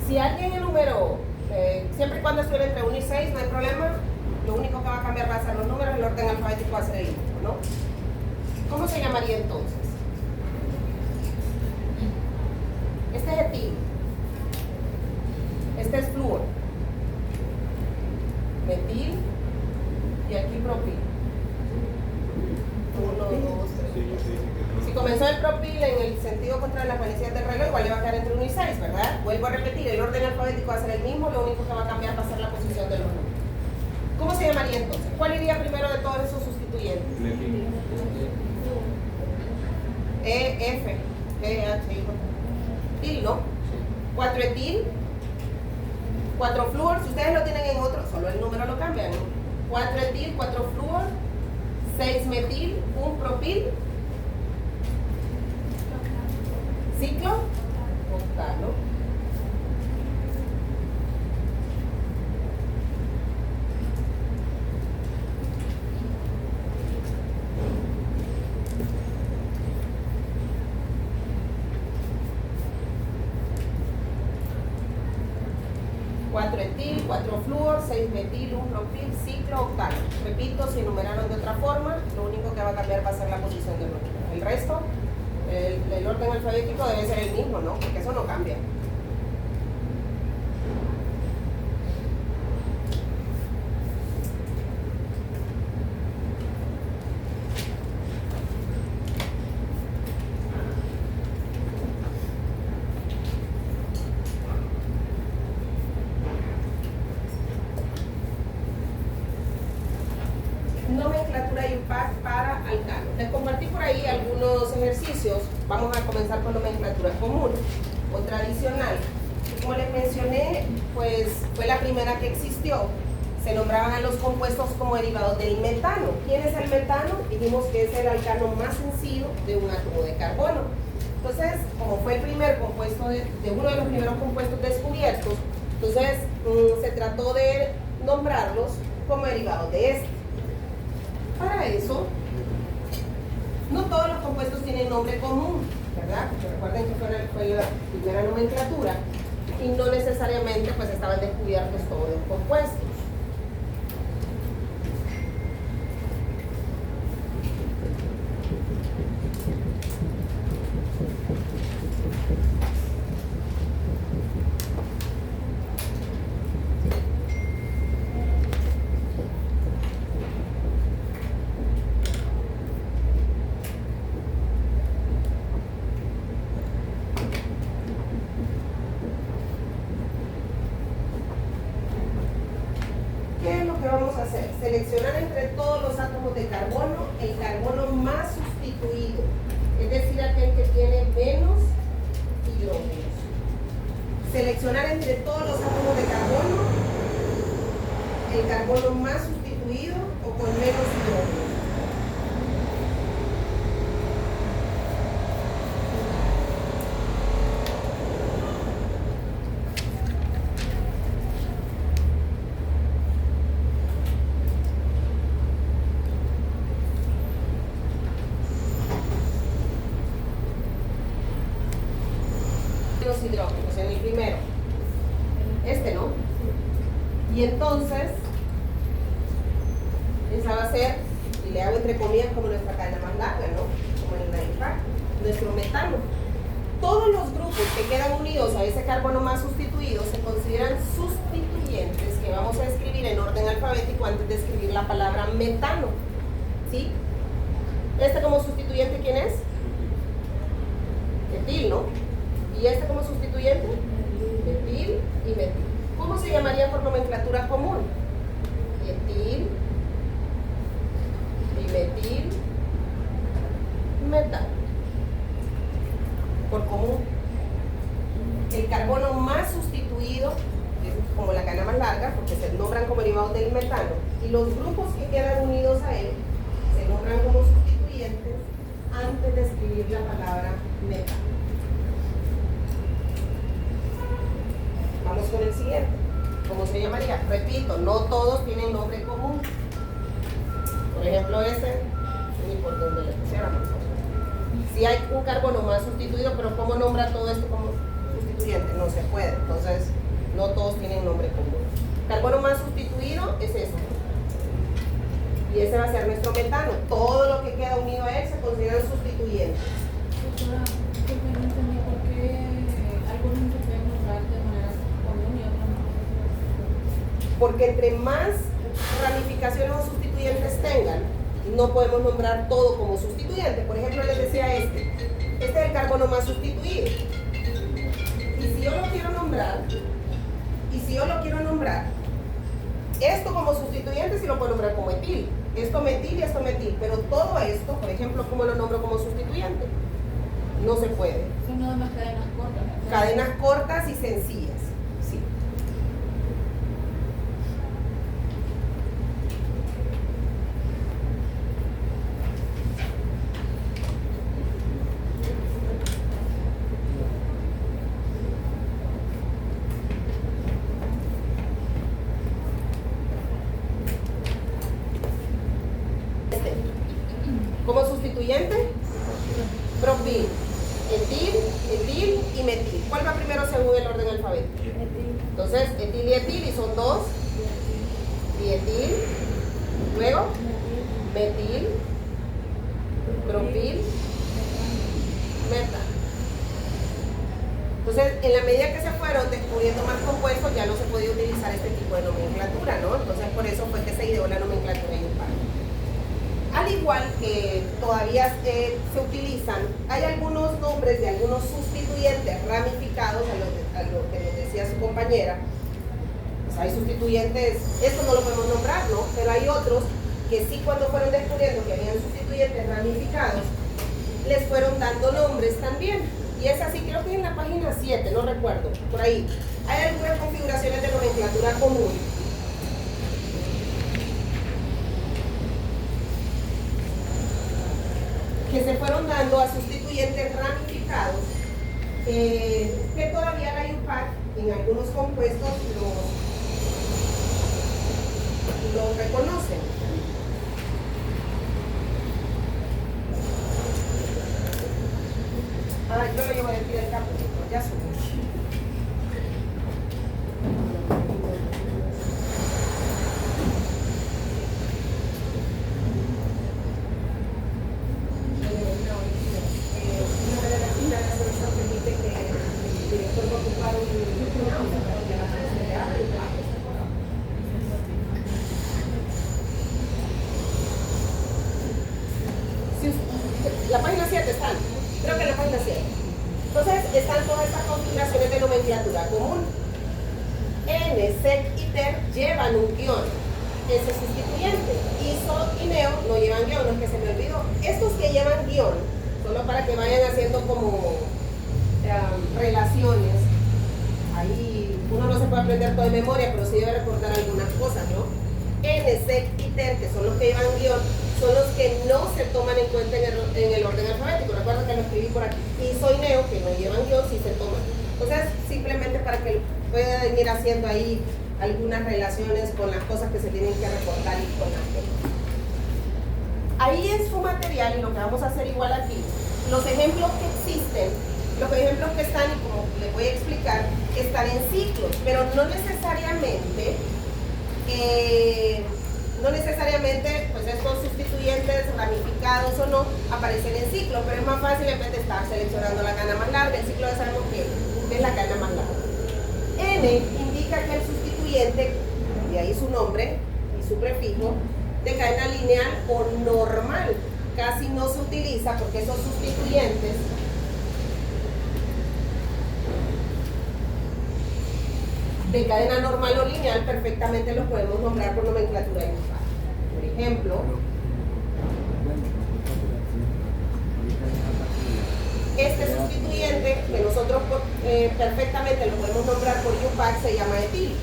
Si alguien enumeró, siempre y cuando estuviera entre 1 y 6, no hay problema. Lo único que va a cambiar va a ser los números, el orden alfabético va a ser el mismo, ¿no? ¿Cómo se llamaría entonces? Este es etil. Este es flúor. Metil. Y aquí propil. 1, 2, 3. Si comenzó el propil en el sentido contrario de las manecillas del reloj, igual le va a quedar entre 1 y 6, ¿verdad? Vuelvo a repetir, el orden alfabético va a ser el mismo, lo único que va a cambiar va a ser la posición de los números. ¿Cómo se llamaría entonces? ¿Cuál iría primero de todos esos sustituyentes? E, F, G, H, I, etil, ¿no? 4 etil, 4 flúor, si ustedes lo tienen en otro, solo el número lo cambian, ¿no? 4 etil, 4 flúor, 6 metil, 1 propil, ciclo octano. Cuatro etil, 4 flúor, 6 metil, 1 propil, ciclo octano. Repito, si enumeraron de otra forma, lo único que va a cambiar va a ser la posición de los números. El resto, el orden alfabético debe ser el mismo, ¿no? Porque eso no cambia. Nomenclatura impar para alcano. Les compartí por ahí algunos ejercicios. Vamos a comenzar con nomenclatura común o tradicional. Como les mencioné, pues fue la primera que existió. Se nombraban a los compuestos como derivados del metano. ¿Quién es el metano? Dijimos que es el alcano más sencillo de un átomo de carbono. Entonces, como fue el primer compuesto de uno de los primeros compuestos descubiertos, entonces se trató de nombrarlos como derivados de este. Para eso, no todos los compuestos tienen nombre común, ¿verdad? Porque recuerden que fue la primera nomenclatura y no necesariamente pues estaban descubiertos todos los compuestos. Seleccionar entre todos los átomos de carbono el carbono más sustituido, es decir, aquel que tiene menos hidrógenos. Seleccionar entre todos los átomos de carbono el carbono más sustituido o con menos hidrógenos. Hidrógenos en el primero, este no, y entonces esa va a ser, y le hago entre comillas como nuestra cadena más larga, ¿no? Como en la IPAC, nuestro metano. Todos los grupos que quedan unidos a ese carbono más sustituido se consideran sustituyentes, que vamos a escribir en orden alfabético antes de escribir la palabra metano, ¿sí? Este como sustituyente, ¿quién es? Etil, ¿no? ¿Y este como sustituyente? Metil y metil. ¿Cómo se llamaría por nomenclatura común? Etil, dimetil, metal. Por común. El carbono más sustituido, que es como la cadena más larga, porque se nombran como derivados del metano, y los grupos que quedan unidos a él se nombran como sustituyentes antes de escribir la palabra metano. Vamos con el siguiente. ¿Cómo se llamaría? Repito, no todos tienen nombre común. Por ejemplo, este, ni por donde le pusiéramos. Si hay un carbono más sustituido, pero ¿cómo nombra todo esto como sustituyente? No se puede, entonces no todos tienen nombre común. Carbono más sustituido es eso. Y ese va a ser nuestro metano. Todo lo que queda unido a él se consideran sustituyentes. Doctora, disculpe, no entendí por qué algunos se pueden nombrar de manera común y otros no. Porque entre más ramificaciones o sustituyentes tengan, no podemos nombrar todo como sustituyente. Por ejemplo, les decía este es el carbono más sustituido. Y si yo lo quiero nombrar, esto como sustituyente sí lo puedo nombrar como etil. Esto metil y esto metil. Pero todo esto, por ejemplo, ¿cómo lo nombro como sustituyente? No se puede. Son nada más cadenas cortas. Cadenas cortas y sencillas. Sí. Como sustituyente, propil, etil y metil. ¿Cuál va primero según el orden alfabético? Entonces, etil y son dos. Dietil, luego metil, propil, meta. Entonces, en la medida que se fueron descubriendo más compuestos, ya no se podía utilizar este tipo de nomenclatura, ¿no? Entonces, por eso fue que se ideó la nomenclatura IUPAC. Al igual que todavía se utilizan, hay algunos nombres de algunos sustituyentes ramificados a lo que nos decía su compañera. Pues hay sustituyentes, esto no lo podemos nombrar, ¿no? Pero hay otros que sí, cuando fueron descubriendo que habían sustituyentes ramificados, les fueron dando nombres también. Y es así, creo que en la página 7, no recuerdo, por ahí. Hay algunas configuraciones de nomenclatura común. Que se fueron dando a sustituyentes ramificados, que todavía la IUPAC en algunos compuestos los reconocen. Yo lo llevo a decir el campo, ya subo. La página 7 están, creo que en la página 7. Entonces están todas estas configuraciones de nomenclatura común. N, sec y ter llevan un guión, ese sustituyente. ISO y neo no llevan guión, no es que se me olvidó. Estos que llevan guión, solo para que vayan haciendo como relaciones. Ahí uno no se puede aprender todo de memoria, pero sí debe recordar algunas cosas, ¿no? N, sec y ter, que son los que llevan guión, son los que no se toman en cuenta en el orden alfabético. Recuerda que lo escribí por aquí. ISO y neo, que no llevan guión, sí se toman. Entonces, simplemente para que puedan ir haciendo ahí algunas relaciones con las cosas que se tienen que recordar y con las que no. Ahí en su material, y lo que vamos a hacer igual aquí, los ejemplos que existen, los ejemplos que están, y como les voy a explicar, están en ciclos, pero no necesariamente, pues estos sustituyentes ramificados o no, aparecen en ciclo, pero es más fácil en vez de estar seleccionando la cadena más larga. El ciclo ya sabemos que es la cadena más larga. N indica que el sustituyente, y ahí su nombre y su prefijo, de cadena lineal o normal, casi no se utiliza porque esos sustituyentes de cadena normal o lineal perfectamente los podemos nombrar por nomenclatura IUPAC. Por ejemplo, este sustituyente que nosotros perfectamente lo podemos nombrar por IUPAC se llama etil,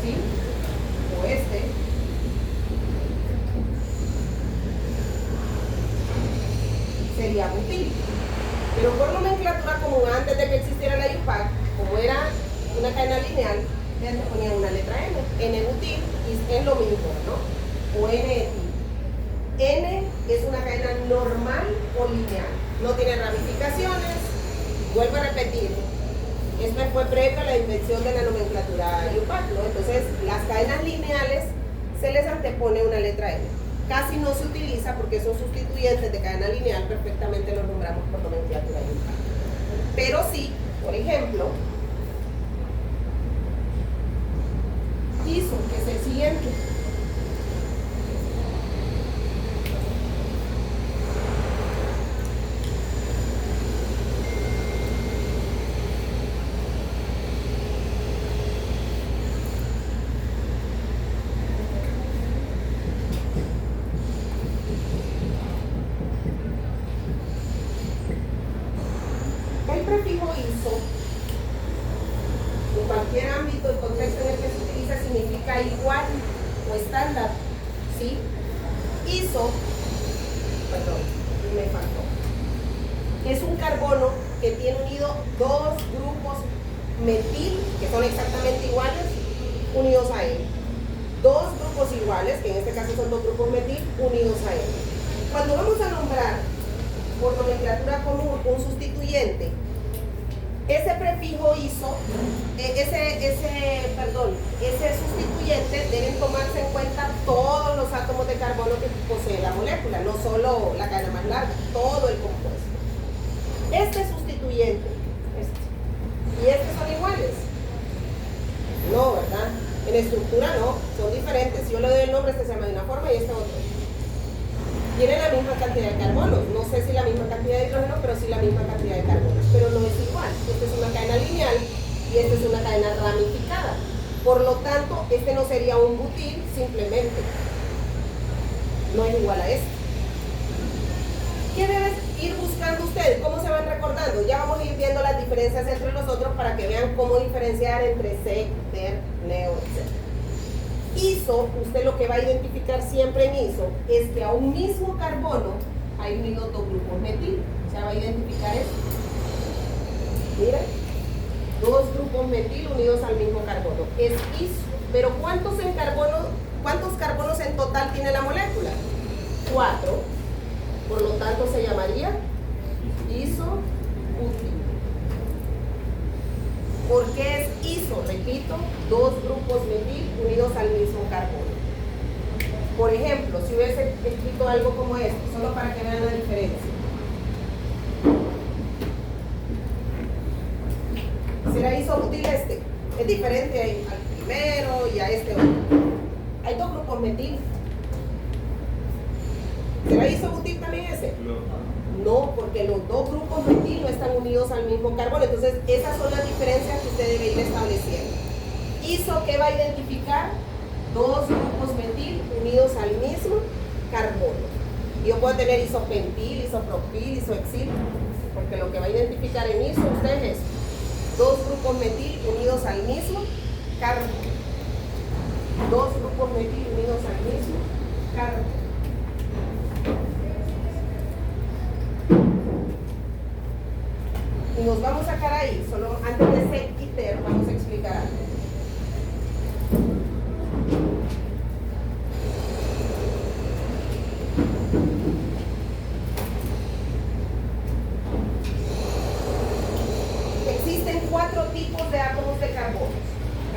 ¿sí? O este sería butil. Pero por nomenclatura común, antes de que existiera la IUPAC, como era una cadena lineal, le ponían una letra N. N-butil es lo mismo, ¿no? O N-etil. N es una cadena normal o lineal. no tiene ramificaciones. Vuelvo a repetir, esto fue previo a la invención de la nomenclatura IUPAC, ¿no? Entonces, las cadenas lineales se les antepone una letra N. Casi no se utiliza porque son sustituyentes de cadena lineal, perfectamente los nombramos por nomenclatura IUPAC. Pero sí, por ejemplo, ISO, que es el siguiente. El prefijo ISO, en cualquier ámbito y contexto en el que se utiliza, significa igual o estándar, ¿sí? ISO, perdón, me faltó, es un carbono que tiene unido dos grupos metil, que son exactamente iguales, unidos a él. Dos grupos iguales, que en este caso son dos grupos metil, unidos a él. Cuando vamos a nombrar por nomenclatura común un sustituyente, ese prefijo ISO, ese sustituyente deben tomarse en cuenta todos los átomos de carbono que posee la molécula, no solo la cadena más larga, todo el compuesto. Este sustituyente, y estos son iguales. No, ¿verdad? En estructura no, son diferentes. Si yo le doy el nombre, este se llama de una forma y este otro. Tienen la misma cantidad de carbonos, no sé si la misma cantidad de hidrógeno, pero sí la misma cantidad de carbonos, pero no es igual. Esta es una cadena lineal y esta es una cadena ramificada. Por lo tanto, este no sería un butil simplemente. No es igual a este. ¿Qué deben ir buscando ustedes? ¿Cómo se van recordando? Ya vamos a ir viendo las diferencias entre los otros para que vean cómo diferenciar entre sec, ter, neo, etc. ISO, usted lo que va a identificar siempre en ISO es que a un mismo carbono hay unidos dos grupos metil. O sea, va a identificar esto. Miren, dos grupos metil unidos al mismo carbono. Es ISO. Pero ¿cuántos carbonos en total tiene la molécula? 4. Por lo tanto, se llamaría isobutil. ¿Por qué es ISO? Repito, dos grupos metil unidos al mismo carbono. Por ejemplo, si hubiese escrito algo como esto, solo para que vean la diferencia. ¿Será isobutil este? Es diferente al primero y a este otro. Hay dos grupos metil. ¿Será isobutil también ese? No, porque los dos grupos metil no están unidos al mismo carbono. Entonces, esas son las diferencias que usted debe ir estableciendo. ISO, ¿qué va a identificar? Dos grupos metil unidos al mismo carbono. Yo puedo tener isopentil, isopropil, isohexil, porque lo que va a identificar en ISO usted es dos grupos metil unidos al mismo carbono. Dos grupos metil unidos al mismo carbono. Y nos vamos a sacar ahí, solo antes de sec y ter, vamos a explicar algo. Existen 4 tipos de átomos de carbonos.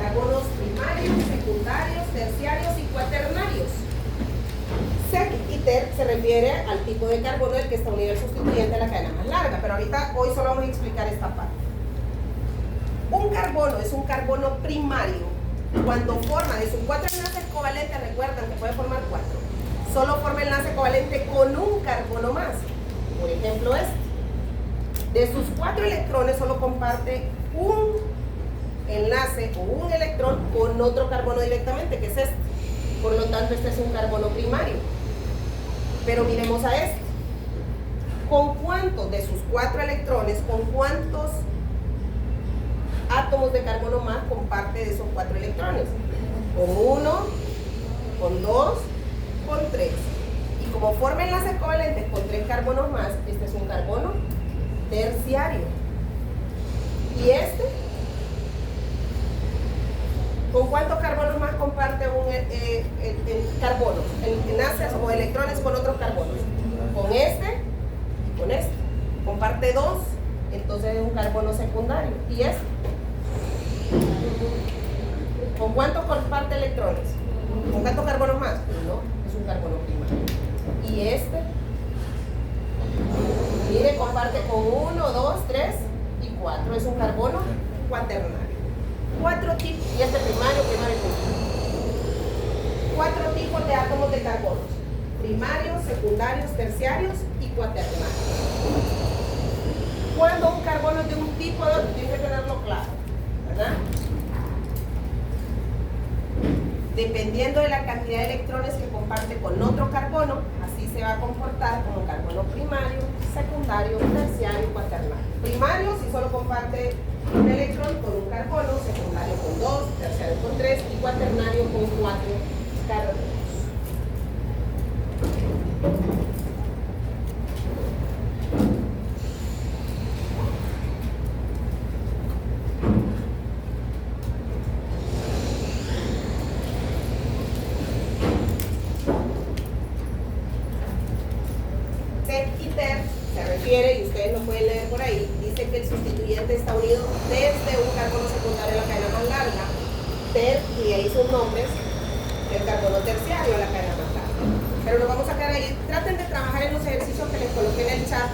Carbonos primarios, secundarios, terciarios y cuaternarios. Sec y ter se refiere al tipo de carbono del que está unido el sustituyente de la cadena más larga, pero hoy solo vamos a explicar esta parte. Un carbono es un carbono primario cuando forma de sus 4 enlaces covalentes, recuerdan que puede formar 4, solo forma enlace covalente con un carbono más. Por ejemplo, este. De sus 4 electrones solo comparte un enlace o un electrón con otro carbono directamente, que es este. Por lo tanto, este es un carbono primario. Pero miremos a este. ¿Con cuántos de sus 4 electrones, con cuántos átomos de carbono más comparte de esos 4 electrones? Con 1, con 2, con 3. Y como forma enlaces covalentes con 3 carbonos más, este es un carbono terciario. ¿Y este? ¿Con cuántos carbonos más comparte carbonos, enlaces o electrones con otros carbonos? Con este y con este. comparte 2, entonces es un carbono secundario. ¿Y este? ¿Con cuántos comparte electrones? ¿Con cuántos carbonos más? No, es un carbono primario. ¿Y este? Mire, comparte con 1, 2, 3 y 4. Es un carbono cuaternario. 4 tipos, y este primario, primario. 4 tipos de átomos de carbonos: primarios, secundarios, terciarios y cuaternarios. Cuando un carbono es de un tipo de otro, tiene que tenerlo claro, ¿verdad? Dependiendo de la cantidad de electrones que comparte con otro carbono, así se va a comportar como carbono primario, secundario, terciario y cuaternario. Primario si solo comparte un electrón con un carbono, secundario con 2, terciario con 3 y cuaternario con 4 carbonos. TER y TER se refiere, y ustedes lo pueden leer por ahí, dice que el sustituyente está unido desde un carbono secundario a la cadena más larga, TER, y ahí sus nombres, el carbono terciario a la cadena más larga. Pero nos vamos a quedar ahí. Traten de trabajar en los ejercicios que les coloqué en el chat,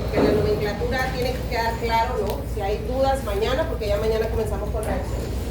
porque la nomenclatura tiene que quedar claro, ¿no? Si hay dudas mañana, porque ya mañana comenzamos con reacciones.